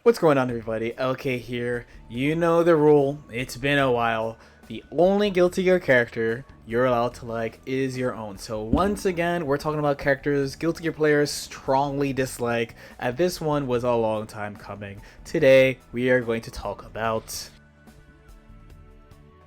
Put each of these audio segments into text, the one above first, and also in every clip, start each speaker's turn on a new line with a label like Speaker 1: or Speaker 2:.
Speaker 1: What's going on, everybody? LK here. You know the rule. It's been a while. The only Guilty Gear character you're allowed to like is your own. So once again, we're talking about characters Guilty Gear players strongly dislike, and this one was a long time coming. Today, we are going to talk about...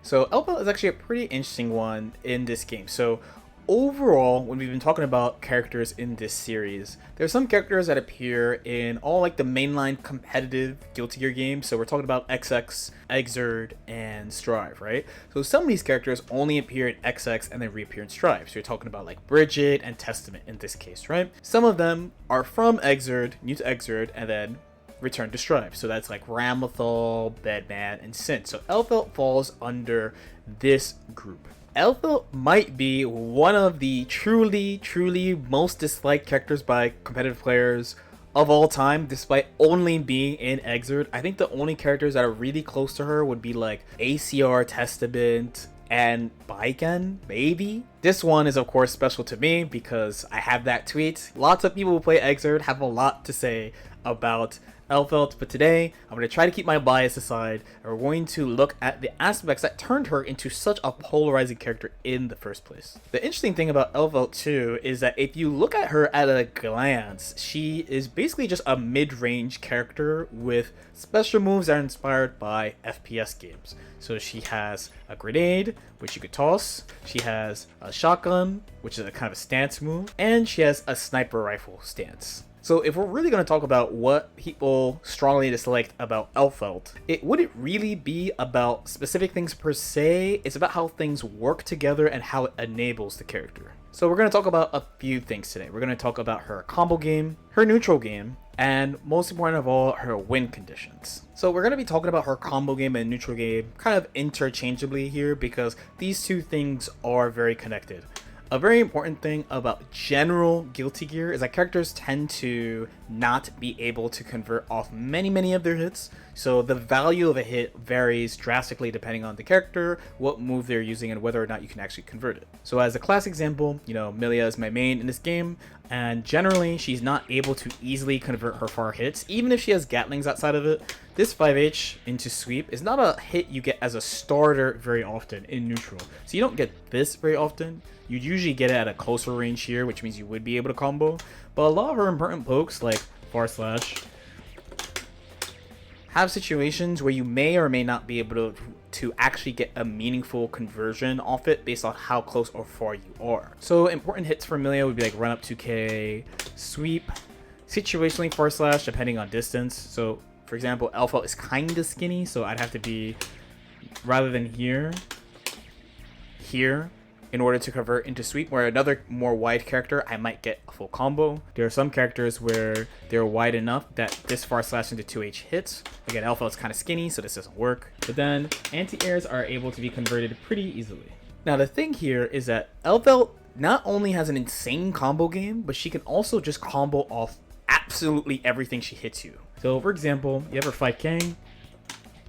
Speaker 1: So Elphelt is actually a pretty interesting one in this game. So overall, when we've been talking about characters in this series, there's some characters that appear in all like the mainline competitive Guilty Gear games. So we're talking about XX, Exerd, and Strive, right? So some of these characters only appear in XX and then reappear in Strive. So you're talking about like Bridget and Testament in this case, right? Some of them are from Exerd, new to Exerd, and then return to Strive. So that's like Ramathal, Bedman, and Sin. So Elphelt falls under this group. Elphelt might be one of the truly most disliked characters by competitive players of all time, despite only being in Exerd. I think the only characters that are really close to her would be like ACR, Testament, and Baiken, maybe. This one is of course special to me because I have that tweet. Lots of people who play Exerd have a lot to say about Elphelt, but today I'm going to try to keep my bias aside, and we're going to look at the aspects that turned her into such a polarizing character in the first place. The interesting thing about Elphelt too is that if you look at her at a glance, she is basically just a mid-range character with special moves that are inspired by FPS games. So she has a grenade, which you could toss, she has a shotgun, which is a kind of a stance move, and she has a sniper rifle stance. So if we're really going to talk about what people strongly disliked about Elphelt, it wouldn't really be about specific things per se. It's about how things work together and how it enables the character. So we're going to talk about a few things today. We're going to talk about her combo game, her neutral game, and most important of all, her win conditions. So we're going to be talking about her combo game and neutral game kind of interchangeably here because these two things are very connected. A very important thing about general Guilty Gear is that characters tend to not be able to convert off many of their hits. So the value of a hit varies drastically depending on the character, what move they're using, and whether or not you can actually convert it. So as a classic example, Milia is my main in this game, and generally she's not able to easily convert her far hits, even if she has Gatlings outside of it. This 5H into sweep is not a hit you get as a starter very often in neutral. So you don't get this very often. You'd usually get it at a closer range here, which means you would be able to combo. But a lot of her important pokes, like far slash, have situations where you may or may not be able to actually get a meaningful conversion off it based on how close or far you are. So important hits for Amelia would be like run up 2k, sweep, situationally far slash depending on distance. So for example, Elphelt is kind of skinny, so I'd have to be, rather than here, in order to convert into sweep, where another more wide character, I might get a full combo. There are some characters where they're wide enough that this far slash into 2H hits. Again, Elphelt's kind of skinny, so this doesn't work. But then anti-airs are able to be converted pretty easily. Now the thing here is that Elphelt not only has an insane combo game, but she can also just combo off absolutely everything she hits you. So for example, you have her 5K.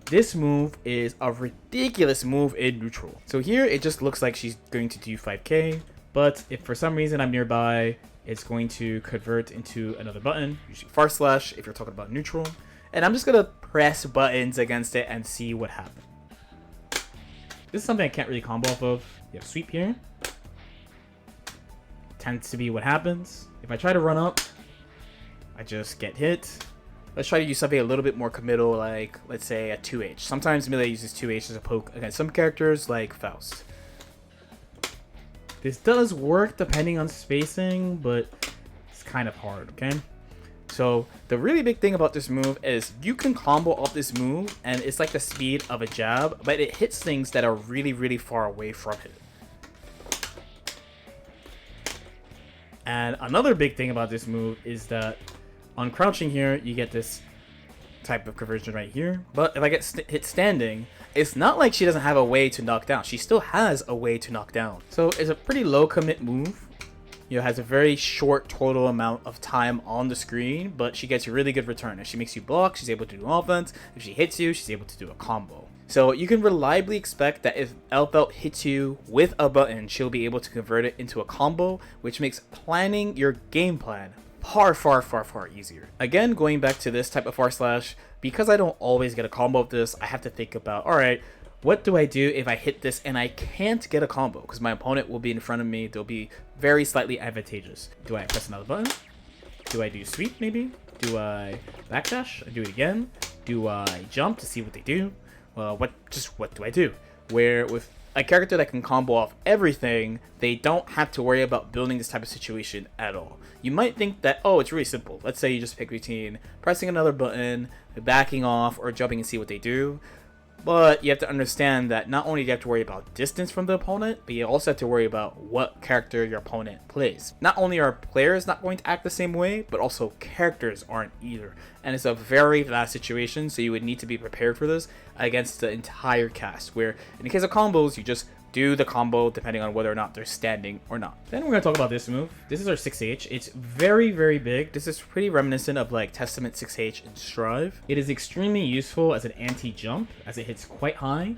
Speaker 1: This move is a ridiculous move in neutral. So here it just looks like she's going to do 5k, but if for some reason I'm nearby, it's going to convert into another button, usually far slash if you're talking about neutral. And I'm just going to press buttons against it and see what happens. This is something I can't really combo off of. You have sweep here. Tends to be what happens. If I try to run up, I just get hit. Let's try to use something a little bit more committal, like, let's say, a 2H. Sometimes Melee uses 2H as a poke against some characters, like Faust. This does work depending on spacing, but it's kind of hard, okay? So, the really big thing about this move is you can combo off this move, and it's like the speed of a jab, but it hits things that are really far away from it. And another big thing about this move is that on crouching here, you get this type of conversion right here. But if I get hit standing, it's not like she doesn't have a way to knock down. She still has a way to knock down. So it's a pretty low commit move. Has a very short total amount of time on the screen, but she gets a really good return. If she makes you block, she's able to do offense. If she hits you, she's able to do a combo. So you can reliably expect that if Elphelt hits you with a button, she'll be able to convert it into a combo, which makes planning your game plan far easier. Again, going back to this type of /, because I don't always get a combo of this, I have to think about, alright, what do I do if I hit this and I can't get a combo? Because my opponent will be in front of me, they'll be very slightly advantageous. Do I press another button? Do I do sweep maybe? Do I backdash? Do it again? Do I jump to see what they do? What do I do? Where with a character that can combo off everything, they don't have to worry about building this type of situation at all. You might think that, oh, it's really simple. Let's say you just pick between pressing another button, backing off, or jumping and see what they do. But you have to understand that not only do you have to worry about distance from the opponent, but you also have to worry about what character your opponent plays. Not only are players not going to act the same way, but also characters aren't either. And it's a very fast situation, so you would need to be prepared for this against the entire cast, where in the case of combos, you just do the combo depending on whether or not they're standing or not. Then we're going to talk about this move. This is our 6H. It's very big. This is pretty reminiscent of like Testament 6H in Strive. It is extremely useful as an anti-jump as it hits quite high.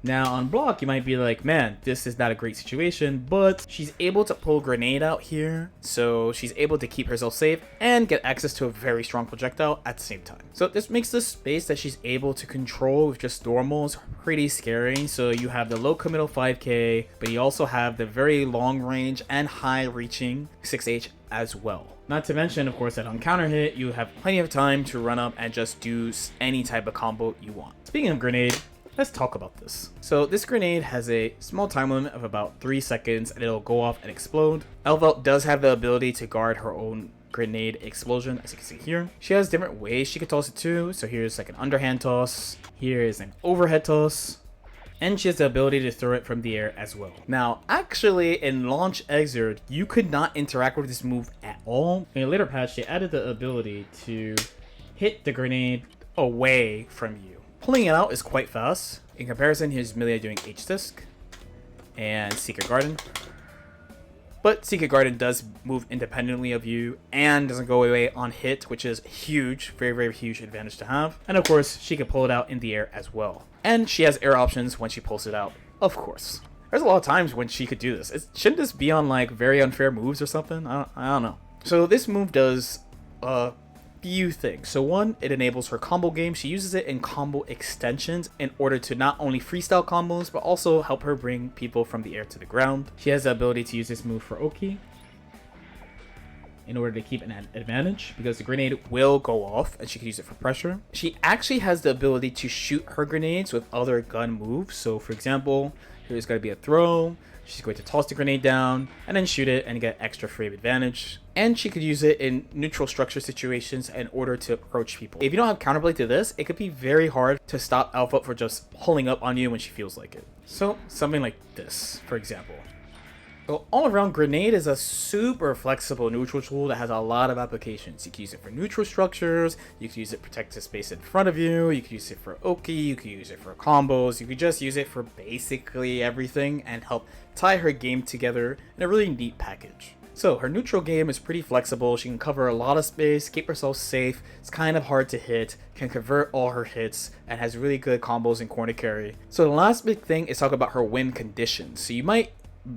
Speaker 1: Now on block, you might be like, man, this is not a great situation, but she's able to pull grenade out here, so she's able to keep herself safe and get access to a very strong projectile at the same time. So this makes the space that she's able to control with just normals pretty scary. So you have the low committal 5k, but you also have the very long range and high reaching 6H as well. Not to mention, of course, that on counter hit, you have plenty of time to run up and just do any type of combo you want. Speaking of grenade, let's talk about this. So this grenade has a small time limit of about 3 seconds and it'll go off and explode. Elphelt does have the ability to guard her own grenade explosion, as you can see here. She has different ways she can toss it too. So here's like an underhand toss, here is an overhead toss, and she has the ability to throw it from the air as well. Now, actually in Launch Exert, you could not interact with this move at all. In a later patch, they added the ability to hit the grenade away from you. Pulling it out is quite fast. In comparison, here's Milia doing H-Disc and Secret Garden. But Secret Garden does move independently of you and doesn't go away on hit, which is huge, very huge advantage to have. And of course, she can pull it out in the air as well. And she has air options when she pulls it out, of course. There's a lot of times when she could do this. Shouldn't this be on like very unfair moves or something? I don't know. So this move does few things. So one, it enables her combo game. She uses it in combo extensions in order to not only freestyle combos, but also help her bring people from the air to the ground. She has the ability to use this move for Oki in order to keep an advantage, because the grenade will go off and she can use it for pressure. She actually has the ability to shoot her grenades with other gun moves. So for example, here's going to be a throw. She's going to toss the grenade down and then shoot it and get extra frame advantage. And she could use it in neutral structure situations in order to approach people. If you don't have counterplay to this, it could be very hard to stop Elphelt for just pulling up on you when she feels like it. So something like this, for example. So all around, grenade is a super flexible neutral tool that has a lot of applications. You can use it for neutral structures, you can use it to protect the space in front of you, you can use it for Oki, you can use it for combos, you can just use it for basically everything and help tie her game together in a really neat package. So her neutral game is pretty flexible. She can cover a lot of space, keep herself safe, it's kind of hard to hit, can convert all her hits, and has really good combos in corner carry. So the last big thing is talk about her win conditions. So you might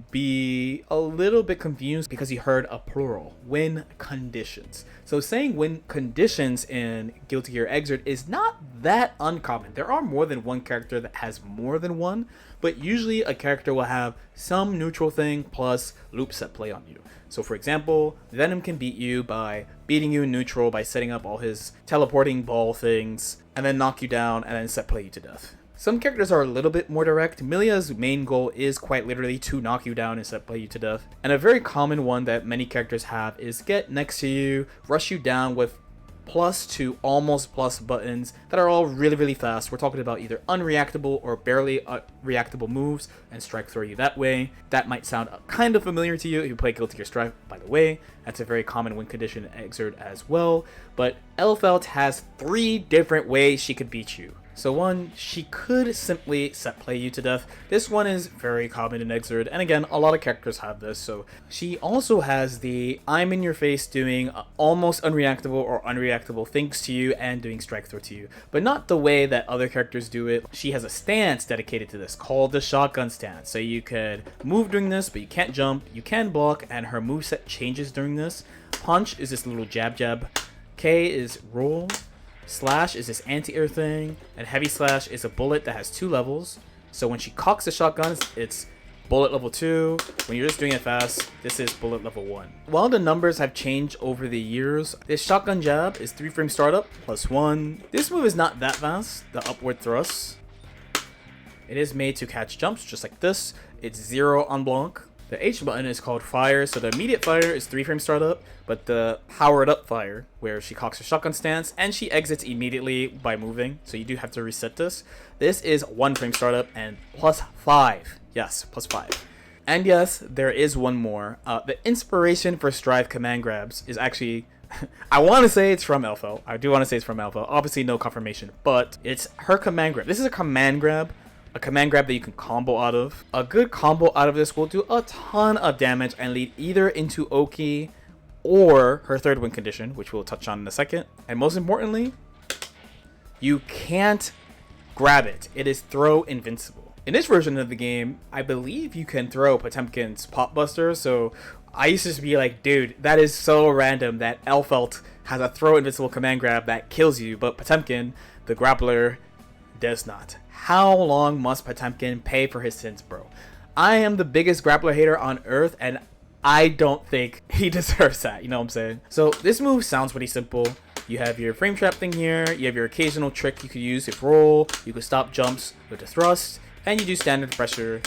Speaker 1: be a little bit confused because you heard a plural, win conditions. So saying win conditions in Guilty Gear Xrd is not that uncommon. There are more than one character that has more than one, but usually a character will have some neutral thing plus loop set play on you. So for example, Venom can beat you by beating you in neutral by setting up all his teleporting ball things and then knock you down and then set play you to death. Some characters are a little bit more direct. Milia's main goal is quite literally to knock you down and set play you to death. And a very common one that many characters have is get next to you, rush you down with plus to almost plus buttons that are all really fast. We're talking about either unreactable or barely reactable moves and strike throw you that way. That might sound kind of familiar to you if you play Guilty Gear Strive, by the way. That's a very common win condition in Xrd as well. But Elphelt has 3 different ways she could beat you. So one, she could simply set play you to death. This one is very common in Exord, and again, a lot of characters have this. So she also has the I'm in your face doing almost unreactable or unreactable things to you and doing strike throw to you, but not the way that other characters do it. She has a stance dedicated to this called the shotgun stance. So you could move during this, but you can't jump, you can block, and her moveset changes during this. Punch is this little jab jab. K is roll. Slash is this anti-air thing, and heavy slash is a bullet that has 2 levels. So when she cocks the shotgun, it's bullet level 2. When you're just doing it fast, this is bullet level 1. While the numbers have changed over the years, this shotgun jab is 3 frame startup plus 1. This move is not that fast, the upward thrust. It is made to catch jumps just like this. It's 0 on block. The H button is called fire, so the immediate fire is 3 frame startup, but the powered up fire, where she cocks her shotgun stance and she exits immediately by moving, so you do have to reset this. This is 1 frame startup and plus 5. Yes, plus 5. And yes, there is one more. The inspiration for Strive command grabs is actually, I want to say it's from Elphelt. I do want to say it's from Elphelt. Obviously no confirmation, but it's her command grab. This is a command grab that you can combo out of. A good combo out of this will do a ton of damage and lead either into Oki or her third win condition, which we'll touch on in a second. And most importantly, you can't grab it. It is throw invincible. In this version of the game, I believe you can throw Potemkin's Pop Buster, so I used to just be like, dude, that is so random that Elphelt has a throw invincible command grab that kills you, but Potemkin, the grappler, does not. How long must Potemkin pay for his sins, bro? I am the biggest grappler hater on earth, and I don't think he deserves that, you know what I'm saying? So this move sounds pretty simple. You have your frame trap thing here, you have your occasional trick you could use with roll, you could stop jumps with the thrust, and you do standard pressure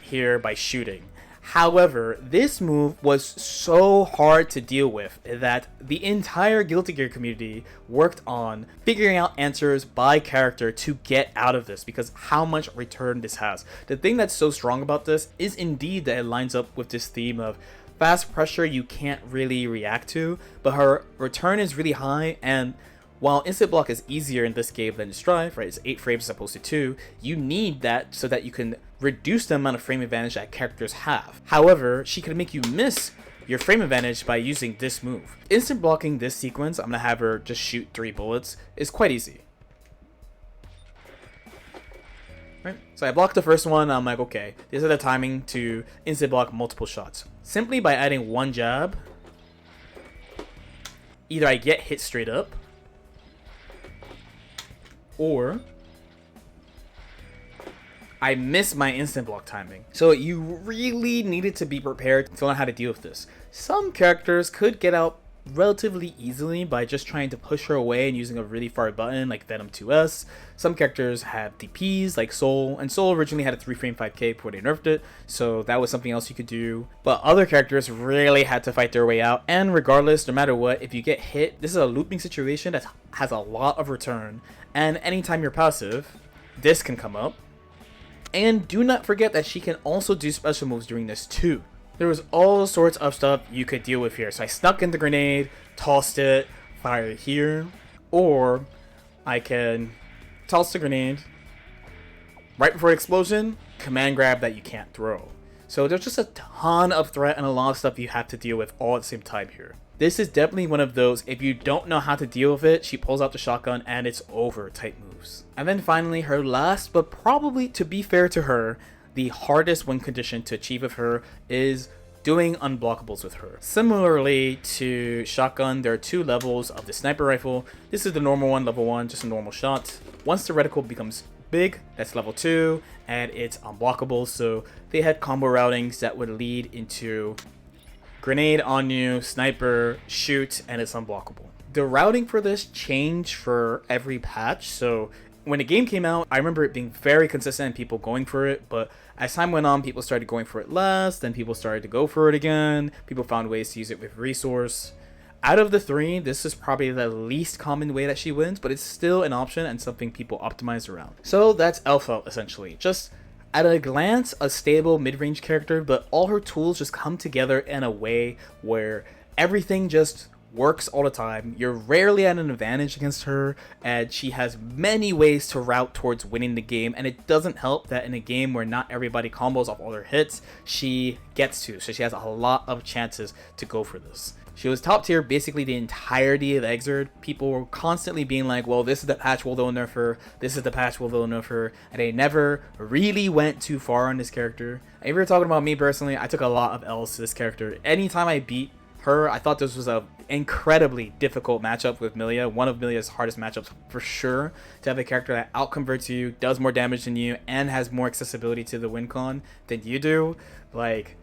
Speaker 1: here by shooting. However, this move was so hard to deal with that the entire Guilty Gear community worked on figuring out answers by character to get out of this, because how much return this has. The thing that's so strong about this is indeed that it lines up with this theme of fast pressure you can't really react to, but her return is really high, and while instant block is easier in this game than Strive, right, it's 8 frames as opposed to 2, you need that so that you can reduce the amount of frame advantage that characters have. However, she can make you miss your frame advantage by using this move. Instant blocking this sequence, I'm going to have her just shoot 3 bullets, is quite easy. Right? So I blocked the first one, I'm like, okay, this is the timing to instant block multiple shots. Simply by adding 1 jab, either I get hit straight up, or I miss my instant block timing. So you really needed to be prepared to learn how to deal with this. Some characters could get out relatively easily by just trying to push her away and using a really far button like Venom 2S. Some characters have DPs like Soul, and Soul originally had a 3 frame 5k before they nerfed it, so that was something else you could do. But other characters really had to fight their way out, and regardless, no matter what, if you get hit, this is a looping situation that has a lot of return, and anytime you're passive, this can come up. And do not forget that she can also do special moves during this too. There was all sorts of stuff you could deal with here. So I snuck in the grenade, tossed it, fired here, or I can toss the grenade right before explosion, command grab that you can't throw. So there's just a ton of threat and a lot of stuff you have to deal with all at the same time here. This is definitely one of those, if you don't know how to deal with it, she pulls out the shotgun and it's over type moves. And then finally, her last, but probably, to be fair to her, the hardest win condition to achieve with her is doing unblockables with her. Similarly to shotgun, there are 2 levels of the sniper rifle. This is the normal one, level 1, just a normal shot. Once the reticle becomes big, that's level 2, and it's unblockable, so they had combo routings that would lead into grenade on you, sniper, shoot, and it's unblockable. The routing for this changed for every patch, so when the game came out, I remember it being very consistent and people going for it, but as time went on, people started going for it less, then people started to go for it again, people found ways to use it with resource. Out of the 3, this is probably the least common way that she wins, but it's still an option and something people optimize around. So that's Elphelt essentially. Just at a glance, a stable mid-range character, but all her tools just come together in a way where everything just works all the time. You're rarely at an advantage against her, and she has many ways to route towards winning the game. And it doesn't help that in a game where not everybody combos off all their hits, she gets to. So she has a lot of chances to go for this. She was top tier basically the entirety of Exerd. People were constantly being like, well, this is the patch where they'll nerf her, this is the patch where they'll nerf her, and they never really went too far on this character. And if you're talking about me personally, I took a lot of L's to this character. Anytime I beat her, I thought this was a incredibly difficult matchup with Milia, one of Milia's hardest matchups for sure, to have a character that outconverts you, does more damage than you, and has more accessibility to the win con than you do. Like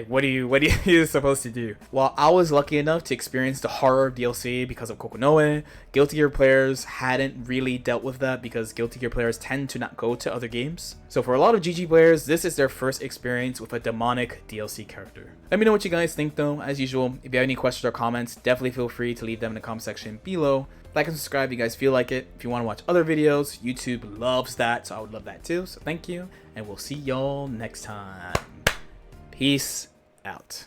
Speaker 1: what are you supposed to do? While I was lucky enough to experience the horror of DLC because of Kokonoe, Guilty Gear players hadn't really dealt with that because Guilty Gear players tend to not go to other games. So for a lot of GG players, this is their first experience with a demonic DLC character. Let me know what you guys think though. As usual, if you have any questions or comments, definitely feel free to leave them in the comment section below. Like and subscribe if you guys feel like it. If you want to watch other videos, YouTube loves that, so I would love that too. So thank you, and we'll see y'all next time. Peace out.